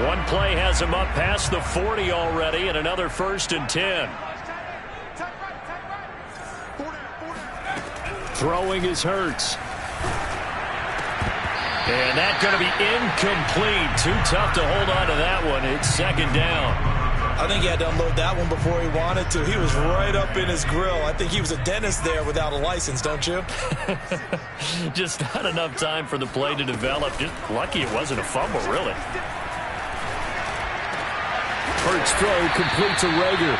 One play has him up past the 40 already, and another 1st and 10. Throwing is Hurts. And that's going to be incomplete. Too tough to hold on to that one. It's 2nd down. I think he had to unload that one before he wanted to. He was right up in his grill. I think he was a dentist there without a license, don't you? Just not enough time for the play to develop. Just lucky it wasn't a fumble, really. Hurts throw complete to Rager.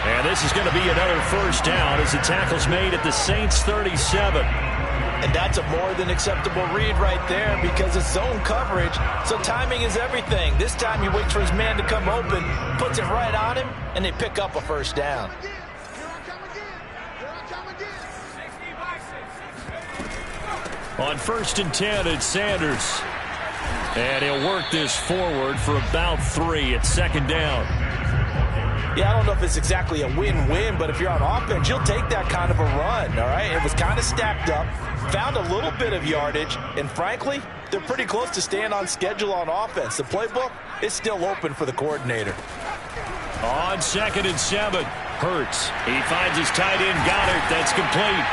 And this is going to be another 1st down as the tackle's made at the Saints' 37. And that's a more than acceptable read right there because it's zone coverage, so timing is everything. This time he waits for his man to come open, puts it right on him, and they pick up a 1st down. On 1st and 10, it's Sanders. And he'll work this forward for about 3 at 2nd down. Yeah, I don't know if it's exactly a win-win, but if you're on offense, you'll take that kind of a run, all right? It was kind of stacked up, found a little bit of yardage, and frankly, they're pretty close to staying on schedule on offense. The playbook is still open for the coordinator. On 2nd and 7, Hurts. He finds his tight end, Goddard. That's complete.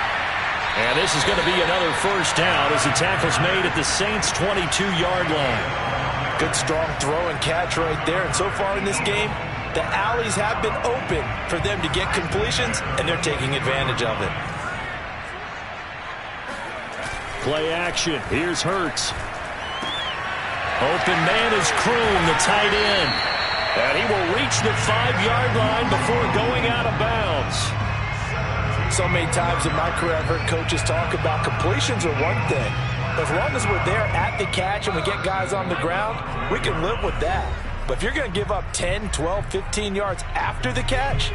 And this is going to be another 1st down as the tackle's made at the Saints' 22-yard line. Good, strong throw and catch right there. And so far in this game, the alleys have been open for them to get completions, and they're taking advantage of it. Play action. Here's Hurts. Open man is Kroon, the tight end. And he will reach the 5-yard line before going out of bounds. So many times in my career I've heard coaches talk about completions are one thing. As long as we're there at the catch and we get guys on the ground, we can live with that. But if you're going to give up 10, 12, 15 yards after the catch,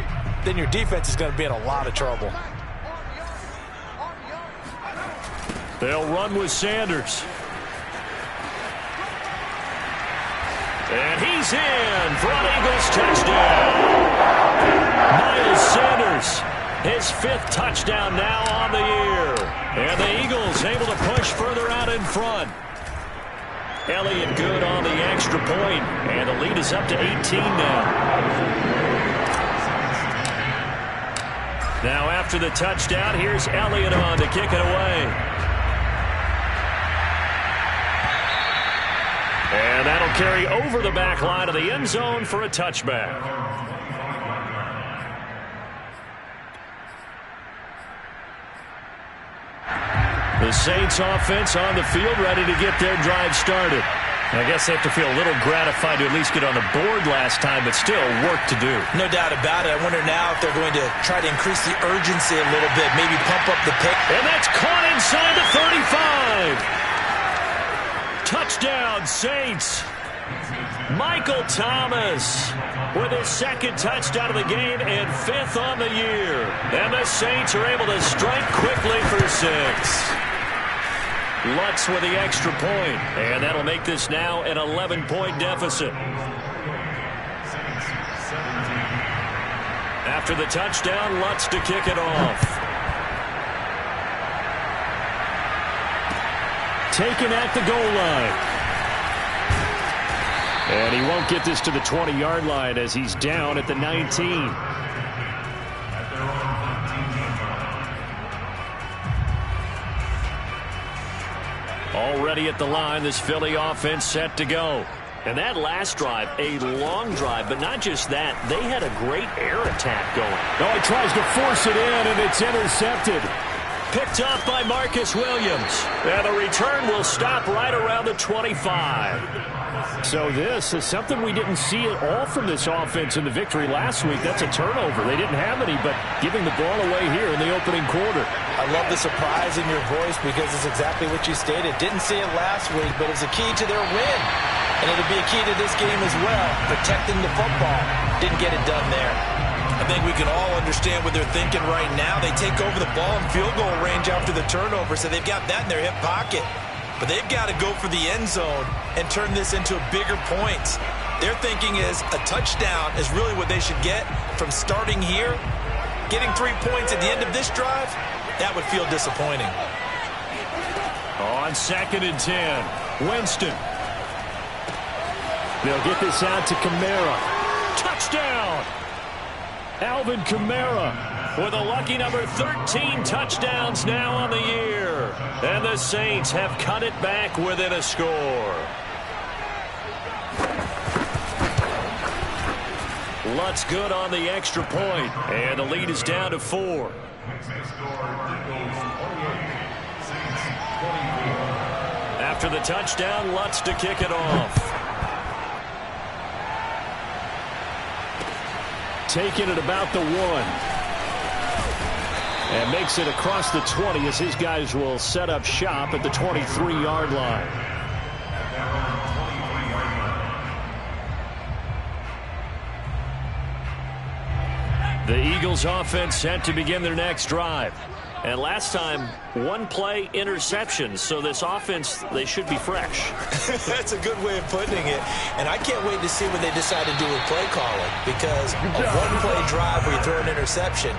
then your defense is going to be in a lot of trouble. They'll run with Sanders. And he's in for an Eagles touchdown. Miles Sanders, his 5th touchdown now on the year. And the Eagles able to push further out in front. Elliott good on the extra point, and the lead is up to 18 now. Now after the touchdown, here's Elliott on to kick it away. And that'll carry over the back line of the end zone for a touchback. The Saints offense on the field ready to get their drive started. I guess they have to feel a little gratified to at least get on the board last time, but still work to do. No doubt about it. I wonder now if they're going to try to increase the urgency a little bit, maybe pump up the pace. And that's caught inside the 35. Touchdown, Saints. Michael Thomas with his 2nd touchdown of the game and 5th on the year. And the Saints are able to strike quickly for 6. Lutz with the extra point, and that'll make this now an 11-point deficit. After the touchdown, Lutz to kick it off. Taken at the goal line. And he won't get this to the 20-yard line as he's down at the 19. Already at the line, this Philly offense set to go. And that last drive, a long drive, but not just that. They had a great air attack going. Oh, he tries to force it in, and it's intercepted. Picked off by Marcus Williams. And the return will stop right around the 25. So this is something we didn't see at all from this offense in the victory last week. That's a turnover. They didn't have any, but giving the ball away here in the opening quarter. I love the surprise in your voice because it's exactly what you stated. Didn't see it last week, but it's a key to their win. And it'll be a key to this game as well, protecting the football. Didn't get it done there. I think we can all understand what they're thinking right now. They take over the ball in field goal range after the turnover, so they've got that in their hip pocket. But they've got to go for the end zone and turn this into bigger points. Their thinking is a touchdown is really what they should get from starting here. Getting 3 points at the end of this drive, that would feel disappointing. On 2nd and 10, Winston. They'll get this out to Kamara. Touchdown! Alvin Kamara with a lucky number 13 touchdowns now on the year. And the Saints have cut it back within a score. Lutz good on the extra point, and the lead is down to 4. After the touchdown, Lutz to kick it off. Taking it about the 1. And makes it across the 20 as his guys will set up shop at the 23-yard line. The Eagles offense set to begin their next drive. And last time, one play interception. So this offense, they should be fresh. That's a good way of putting it. And I can't wait to see what they decide to do with play calling. Because a one-play drive where you throw an interception,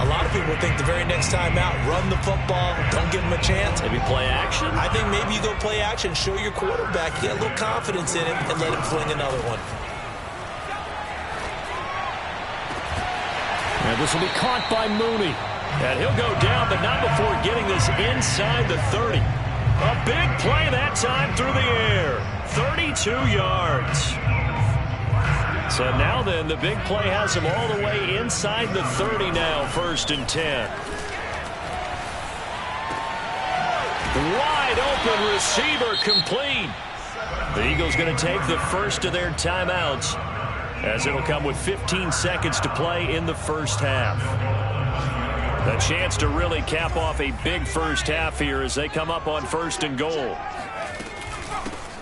a lot of people think the very next time out, run the football, don't give them a chance. Maybe play action? I think maybe you go play action, show your quarterback, you get a little confidence in him, and let him fling another one. And this will be caught by Mooney. And he'll go down, but not before getting this inside the 30. A big play that time through the air. 32 yards. So now then, the big play has him all the way inside the 30 now, 1st and 10. Wide open receiver complete. The Eagles going to take the first of their timeouts, as it'll come with 15 seconds to play in the first half. A chance to really cap off a big first half here as they come up on 1st and goal.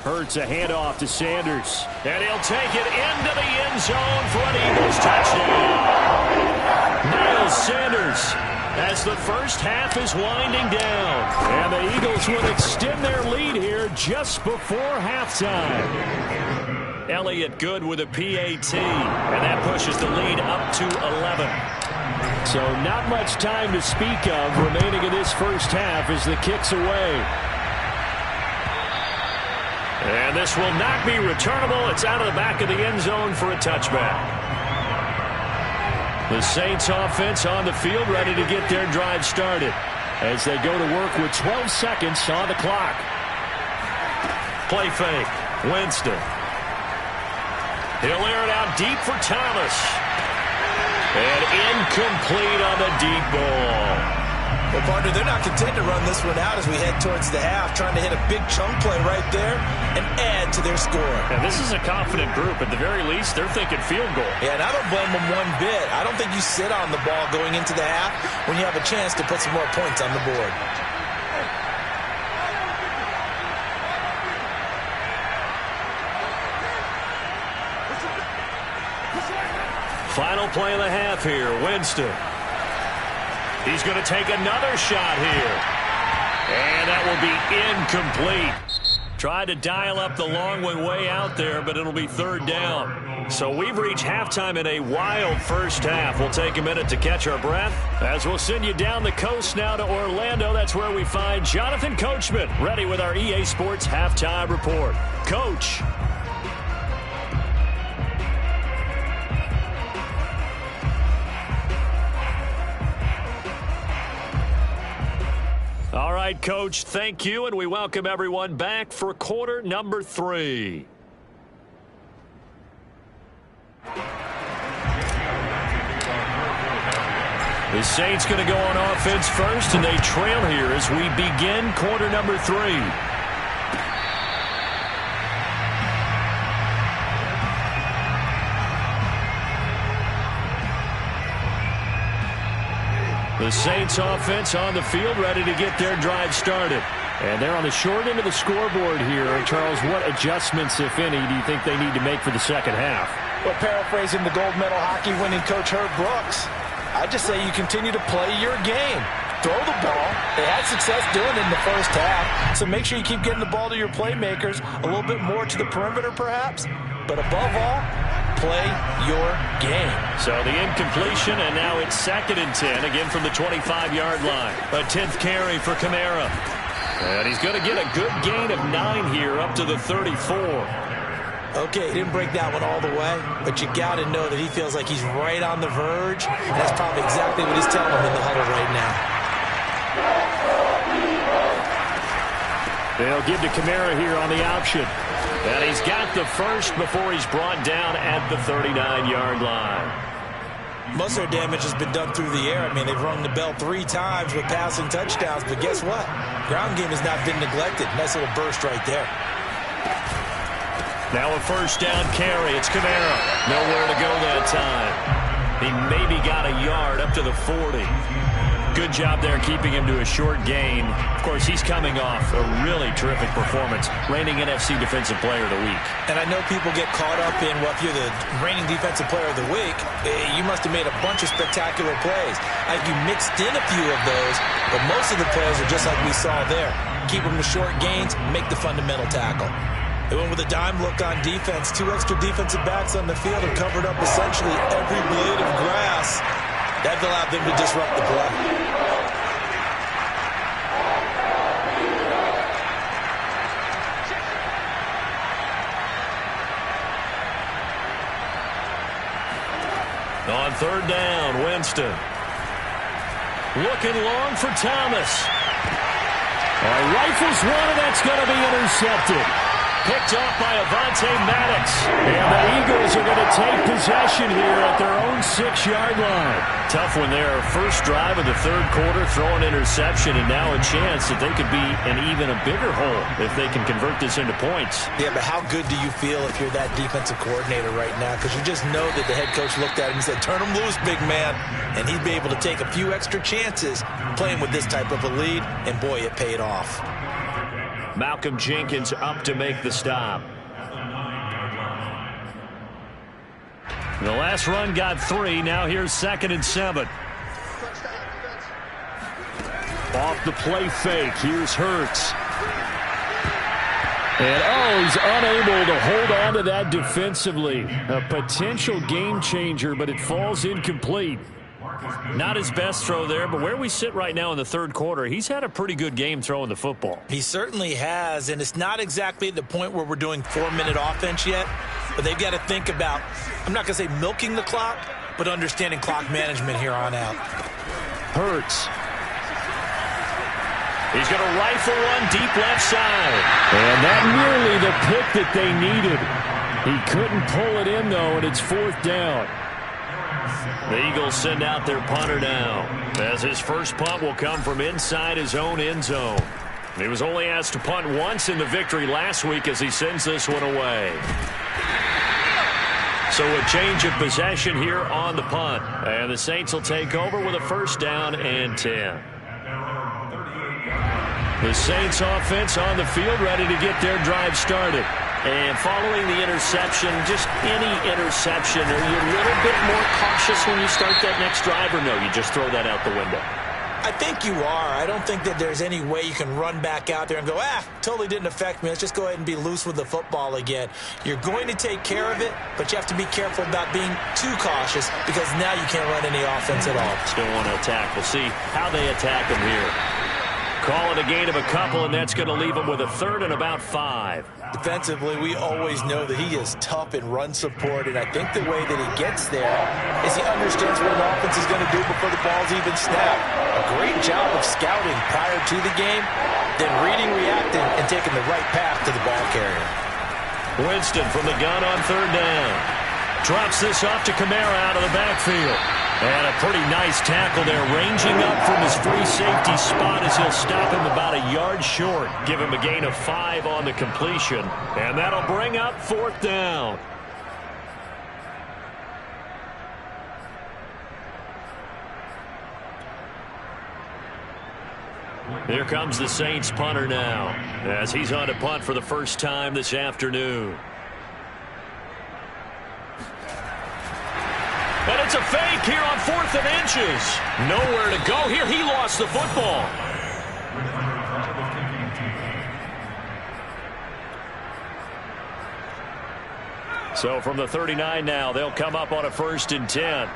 Hurts a handoff to Sanders. And he'll take it into the end zone for an Eagles touchdown. Miles Sanders as the first half is winding down. And the Eagles will extend their lead here just before halftime. Elliott good with a PAT. And that pushes the lead up to 11. So not much time to speak of remaining in this first half as the kick's away. And this will not be returnable. It's out of the back of the end zone for a touchback. The Saints offense on the field ready to get their drive started as they go to work with 12 seconds on the clock. Play fake. Winston. He'll air it out deep for Thomas. And incomplete on the deep ball. Well, partner, they're not content to run this one out as we head towards the half, trying to hit a big chunk play right there and add to their score. And this is a confident group. At the very least, they're thinking field goal. Yeah, and I don't blame them one bit. I don't think you sit on the ball going into the half when you have a chance to put some more points on the board. Final play of the half here, Winston. He's going to take another shot here. And that will be incomplete. Tried to dial up the long one way out there, but it'll be 3rd down. So we've reached halftime in a wild first half. We'll take a minute to catch our breath as we'll send you down the coast now to Orlando. That's where we find Jonathan Coachman, ready with our EA Sports Halftime Report. Coach. All right, Coach, thank you, and we welcome everyone back for quarter number 3. The Saints going to go on offense first, and they trail here as we begin quarter number 3. The Saints offense on the field ready to get their drive started. And they're on the short end of the scoreboard here. Charles, what adjustments, if any, do you think they need to make for the second half? Well, paraphrasing the gold medal hockey winning coach Herb Brooks, I just say you continue to play your game. Throw the ball. They had success doing it in the first half, so make sure you keep getting the ball to your playmakers, a little bit more to the perimeter perhaps, but above all, play your game. So the incompletion, and now it's 2nd and 10, again from the 25-yard line. A 10th carry for Kamara. And he's going to get a good gain of 9 here up to the 34. Okay, he didn't break that one all the way, but you got to know that he feels like he's right on the verge, and that's probably exactly what he's telling him in the huddle right now. They'll give to Kamara here on the option. And he's got the first before he's brought down at the 39-yard line. Most of their damage has been done through the air. I mean, they've rung the bell 3 times with passing touchdowns, but guess what? Ground game has not been neglected. Nice little burst right there. Now a first down carry. It's Kamara. Nowhere to go that time. He maybe got a yard up to the 40. Good job there keeping him to a short gain. Of course, he's coming off a really terrific performance, reigning NFC Defensive Player of the Week. And I know people get caught up in, well, if you're the reigning Defensive Player of the Week, you must have made a bunch of spectacular plays. I think you mixed in a few of those, but most of the plays are just like we saw there. Keep them to short gains, make the fundamental tackle. They went with a dime look on defense. 2 extra defensive backs on the field and covered up essentially every blade of grass. That allowed them to disrupt the play. On third down, Winston. Looking long for Thomas. Rifles one, and that's going to be intercepted. Picked off by Avonte Maddox. And the Eagles are going to take possession here at their own 6-yard line. Tough one there. First drive of the third quarter, throw an interception, and now a chance that they could be in even a bigger hole if they can convert this into points. Yeah, but how good do you feel if you're that defensive coordinator right now? Because you just know that the head coach looked at him and said, turn him loose, big man. And he'd be able to take a few extra chances playing with this type of a lead, and boy, it paid off. Malcolm Jenkins up to make the stop. The last run got 3. Now here's 2nd and 7. Off the play fake. Here's Hurts. And he's unable to hold on to that defensively. A potential game changer, but it falls incomplete. Not his best throw there, but where we sit right now in the third quarter, he's had a pretty good game throwing the football. He certainly has, and it's not exactly at the point where we're doing 4-minute offense yet, but they've got to think about, I'm not going to say milking the clock, but understanding clock management here on out. Hurts. He's going to rifle one deep left side. And that nearly the pick that they needed. He couldn't pull it in, though, and it's 4th down. The Eagles send out their punter now, as his first punt will come from inside his own end zone. He was only asked to punt once in the victory last week as he sends this one away. So a change of possession here on the punt. And the Saints will take over with a first down and 10. The Saints offense on the field ready to get their drive started. And following the interception, just any interception, are you a little bit more cautious when you start that next drive, or no, you just throw that out the window? I think you are. I don't think that there's any way you can run back out there and go, totally didn't affect me. Let's just go ahead and be loose with the football again. You're going to take care of it, but you have to be careful about being too cautious because now you can't run any offense at all. Still want to attack. We'll see how they attack them here. Call it a gain of a couple, and that's going to leave them with a 3rd and about 5. Defensively, we always know that he is tough in run support, and I think the way that he gets there is he understands what an offense is going to do before the ball's even snapped. A great job of scouting prior to the game, then reading, reacting, and taking the right path to the ball carrier. Winston from the gun on 3rd down. Drops this off to Kamara out of the backfield. And a pretty nice tackle there, ranging up from his free safety spot as he'll stop him about a yard short. Give him a gain of 5 on the completion. And that'll bring up 4th down. Here comes the Saints punter now, as he's on to punt for the first time this afternoon. And it's a fake here on 4th and inches. Nowhere to go here. He lost the football. So from the 39 now, they'll come up on a 1st and 10.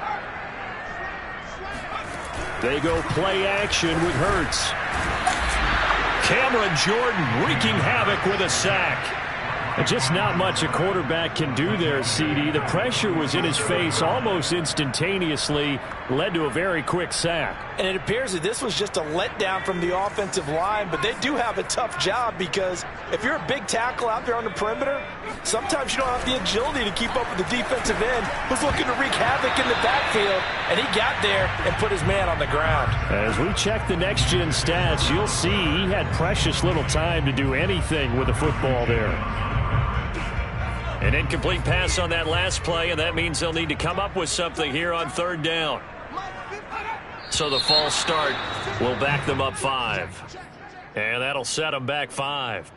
They go play action with Hurts. Cameron Jordan wreaking havoc with a sack. Just not much a quarterback can do there, CD. The pressure was in his face almost instantaneously, led to a very quick sack. And it appears that this was just a letdown from the offensive line, but they do have a tough job because if you're a big tackle out there on the perimeter, sometimes you don't have the agility to keep up with the defensive end who's looking to wreak havoc in the backfield, and he got there and put his man on the ground. As we check the next-gen stats, you'll see he had precious little time to do anything with the football there. An incomplete pass on that last play, and that means they'll need to come up with something here on third down. So the false start will back them up 5. And that'll set them back 5.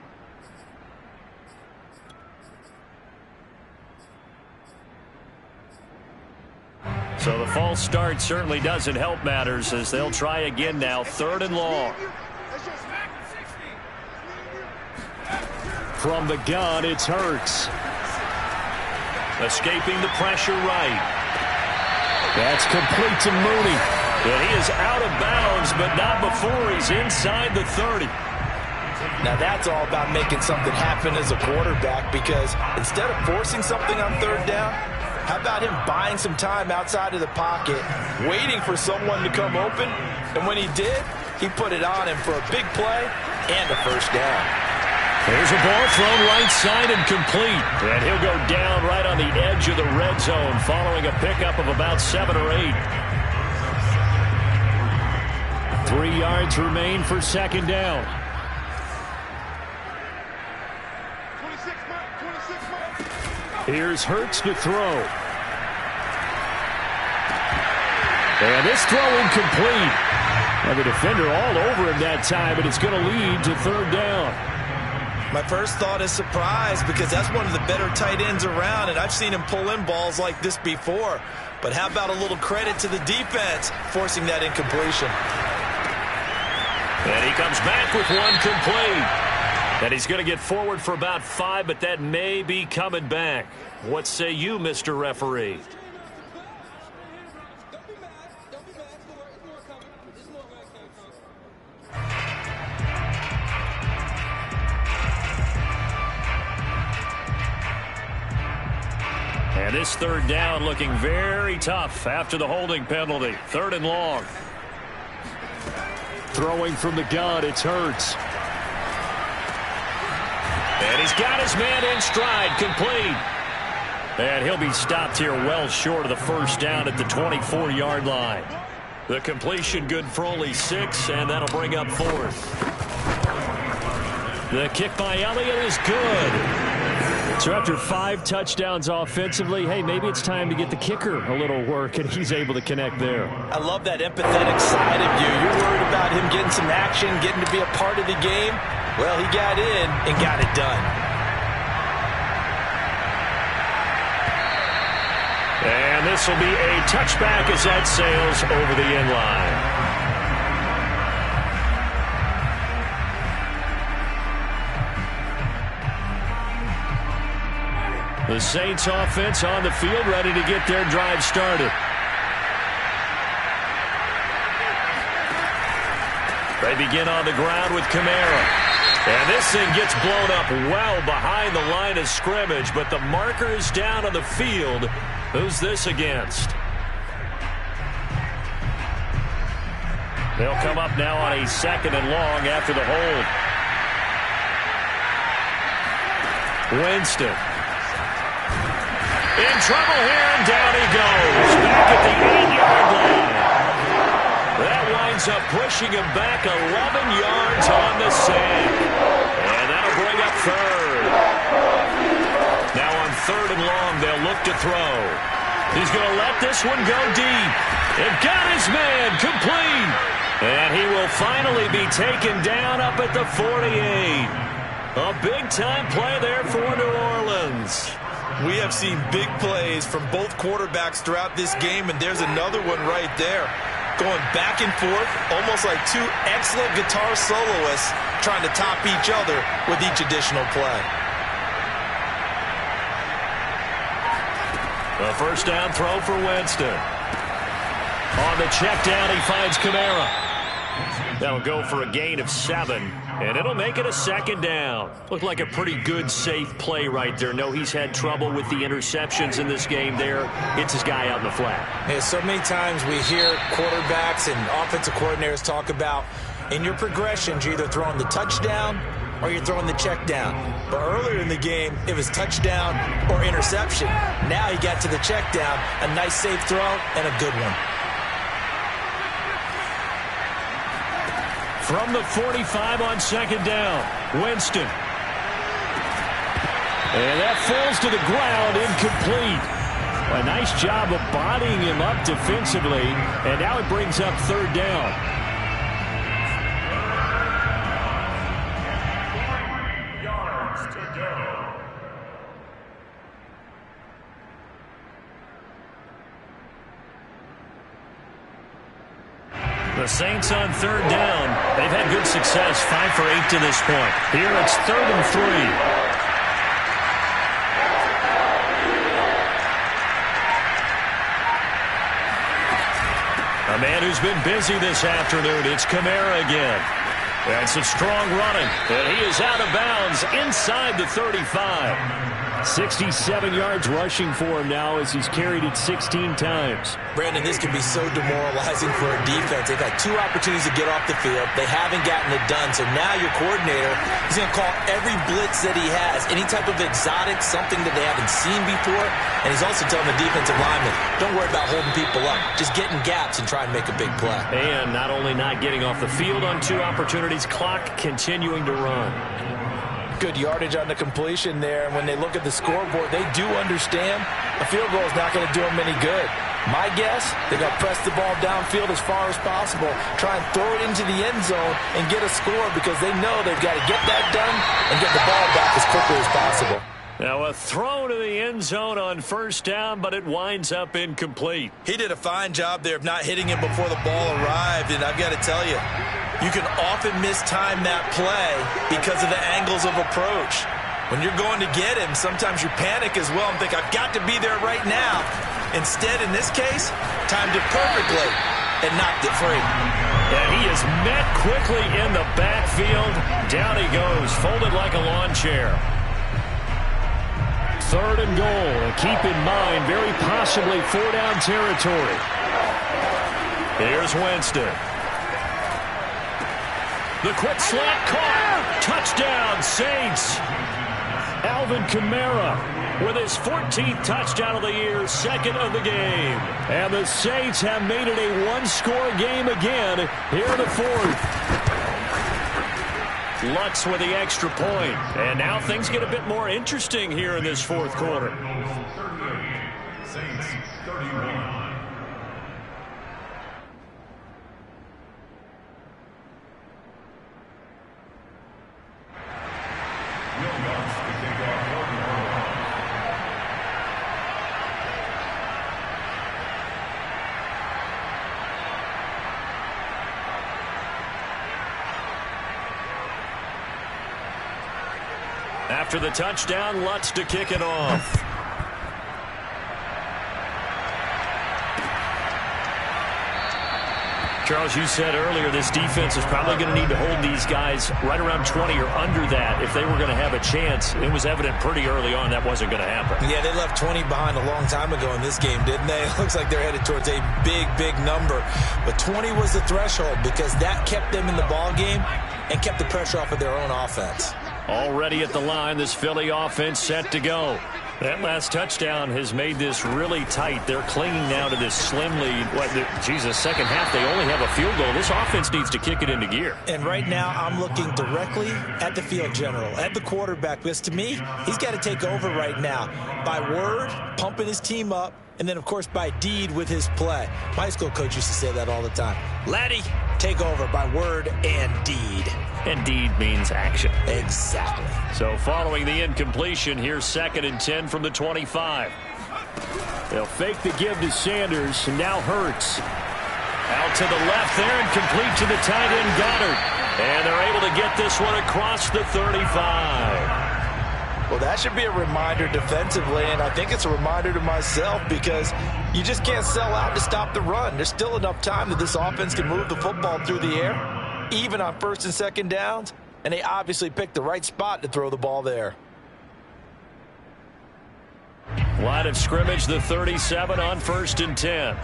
So the false start certainly doesn't help matters as they'll try again now, 3rd and long. From the gun, it's Hurts. Escaping the pressure right. That's complete to Mooney. And he is out of bounds, but not before he's inside the 30. Now that's all about making something happen as a quarterback, because instead of forcing something on 3rd down, how about him buying some time outside of the pocket, waiting for someone to come open, and when he did, he put it on him for a big play and a 1st down. There's a ball thrown right side and complete. And he'll go down right on the edge of the red zone following a pickup of about 7 or 8. 3 yards remain for 2nd down. Here's Hurts to throw. And this throw incomplete. And the defender all over him that time, but it's going to lead to 3rd down. My first thought is surprise, because that's one of the better tight ends around, and I've seen him pull in balls like this before. But how about a little credit to the defense forcing that incompletion? And he comes back with one complete. And he's going to get forward for about 5, but that may be coming back. What say you, Mr. Referee? And this 3rd down looking very tough after the holding penalty. 3rd and long. Throwing from the gun, it's Hurts. And he's got his man in stride, complete. And he'll be stopped here well short of the 1st down at the 24-yard line. The completion good for only 6, and that'll bring up 4th. The kick by Elliott is good. So after 5 touchdowns offensively, hey, maybe it's time to get the kicker a little work, and he's able to connect there. I love that empathetic side of you. You're worried about him getting some action, getting to be a part of the game. Well, he got in and got it done. And this will be a touchback as that sails over the end line. The Saints offense on the field, ready to get their drive started. They begin on the ground with Kamara. And this thing gets blown up well behind the line of scrimmage, but the marker is down on the field. Who's this against? They'll come up now on a 2nd and long after the hold. Winston. In trouble here, and down he goes. Back at the 8-yard line. That winds up pushing him back 11 yards on the sack. And that'll bring up 3rd. Now on 3rd and long, they'll look to throw. He's going to let this one go deep. And got his man complete. And he will finally be taken down up at the 48. A big-time play there for New Orleans. We have seen big plays from both quarterbacks throughout this game, and there's another one right there. Going back and forth, almost like 2 excellent guitar soloists trying to top each other with each additional play. A 1st down throw for Winston. On the check down, he finds Kamara. That'll go for a gain of 7, and it'll make it a 2nd down. Looked like a pretty good, safe play right there. No, he's had trouble with the interceptions in this game there. Gets his guy out in the flat. Yeah, so many times we hear quarterbacks and offensive coordinators talk about in your progressions, you're either throwing the touchdown or you're throwing the check down. But earlier in the game, it was touchdown or interception. Now he got to the check down, a nice safe throw, and a good one. From the 45 on 2nd down, Winston. And that falls to the ground, incomplete. A nice job of bodying him up defensively, and now it brings up 3rd down. The Saints on 3rd down. They've had good success, 5 for 8 to this point. Here it's 3rd and 3. A man who's been busy this afternoon, it's Kamara again. And some strong running. And he is out of bounds inside the 35. 67 yards rushing for him now as he's carried it 16 times. Brandon, this can be so demoralizing for a defense. They've had 2 opportunities to get off the field. They haven't gotten it done. So now your coordinator is going to call every blitz that he has, any type of exotic, something that they haven't seen before. And he's also telling the defensive lineman, don't worry about holding people up. Just get in gaps and try and make a big play. And not only not getting off the field on 2 opportunities, clock continuing to run. Good yardage on the completion there. And when they look at the scoreboard, they do understand a field goal is not going to do them any good. My guess, they're going to press the ball downfield as far as possible, try and throw it into the end zone and get a score because they know they've got to get that done and get the ball back as quickly as possible. Now a throw to the end zone on 1st down, but it winds up incomplete. He did a fine job there of not hitting him before the ball arrived, and I've got to tell you, you can often mistime that play because of the angles of approach. When you're going to get him, sometimes you panic as well and think, I've got to be there right now. Instead, in this case, timed it perfectly and knocked it free. And he is met quickly in the backfield. Down he goes, folded like a lawn chair. 3rd and goal. And keep in mind, very possibly 4-down territory. Here's Winston. The quick slant caught. Touchdown, Saints. Alvin Kamara with his 14th touchdown of the year, 2nd of the game. And the Saints have made it a 1-score game again here in the 4th. Lutz with the extra point. And now things get a bit more interesting here in this 4th quarter. Saints 31. After the touchdown, Lutz to kick it off. Charles, you said earlier this defense is probably going to need to hold these guys right around 20 or under that if they were going to have a chance. It was evident pretty early on that wasn't going to happen. Yeah, they left 20 behind a long time ago in this game, didn't they? It looks like they're headed towards a big, big number. But 20 was the threshold because that kept them in the ball game and kept the pressure off of their own offense. Already at the line, this Philly offense set to go. That last touchdown has made this really tight. They're clinging now to this slim lead. Second half, they only have a field goal. This offense needs to kick it into gear. And right now, I'm looking directly at the field general, at the quarterback, because to me, he's got to take over right now. By word, pumping his team up, and then, of course, by deed with his play. My high school coach used to say that all the time. Laddie, take over by word and deed. And deed means action. Exactly. So following the incompletion, here's 2nd and 10 from the 25. They'll fake the give to Sanders, and now Hurts. Out to the left there and complete to the tight end Goddard. And they're able to get this one across the 35. Well, that should be a reminder defensively, and I think it's a reminder to myself because you just can't sell out to stop the run. There's still enough time that this offense can move the football through the air. even on first and second downs, and they obviously picked the right spot to throw the ball there. Line of scrimmage, the 37 on 1st and 10.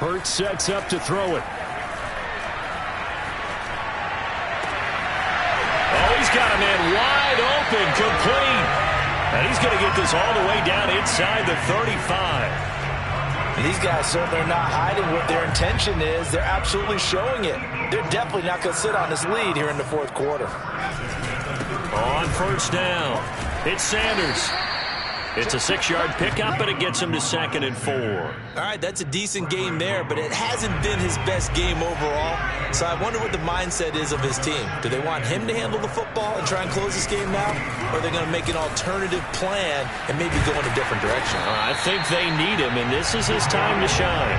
Hurts sets up to throw it. Oh, he's got a man wide open, complete. And he's going to get this all the way down inside the 35. These guys certainly are not hiding what their intention is. They're absolutely showing it. They're definitely not going to sit on this lead here in the fourth quarter. On 1st down, it's Sanders. It's a 6-yard pickup, but it gets him to 2nd and 4. All right, that's a decent game there, but it hasn't been his best game overall. So I wonder what the mindset is of his team. Do they want him to handle the football and try and close this game out? Or are they going to make an alternative plan and maybe go in a different direction? I think they need him, and this is his time to shine.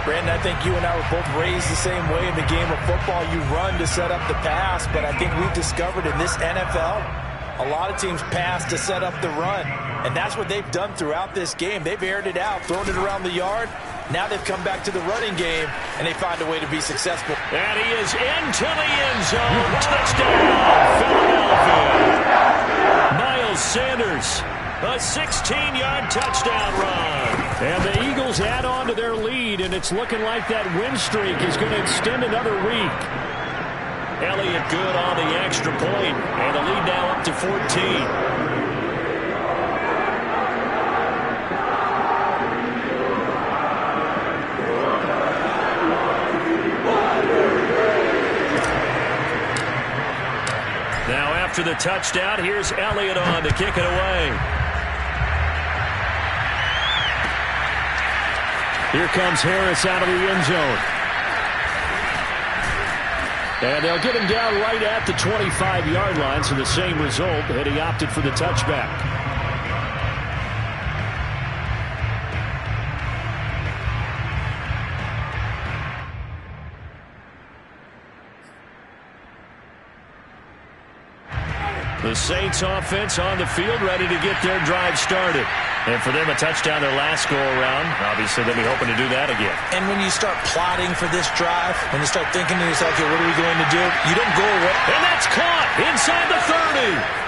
Brandon, I think you and I were both raised the same way in the game of football. You run to set up the pass, but I think we've discovered in this NFL, a lot of teams pass to set up the run, and that's what they've done throughout this game. They've aired it out, thrown it around the yard. Now they've come back to the running game, and they find a way to be successful. And he is into the end zone. Touchdown, Philadelphia. Miles Sanders, a 16-yard touchdown run. And the Eagles add on to their lead, and it's looking like that win streak is going to extend another week. Elliott good on the extra point, and the lead now up to 14. Now after the touchdown, here's Elliott on to kick it away. Here comes Harris out of the end zone. And they'll get him down right at the 25-yard line, so the same result, and he opted for the touchback. The Saints offense on the field, ready to get their drive started. And for them, a touchdown their last go-around. Obviously, they'll be hoping to do that again. And when you start plotting for this drive, when you start thinking to yourself, okay, what are we going to do? You don't go away. And that's caught inside the 30.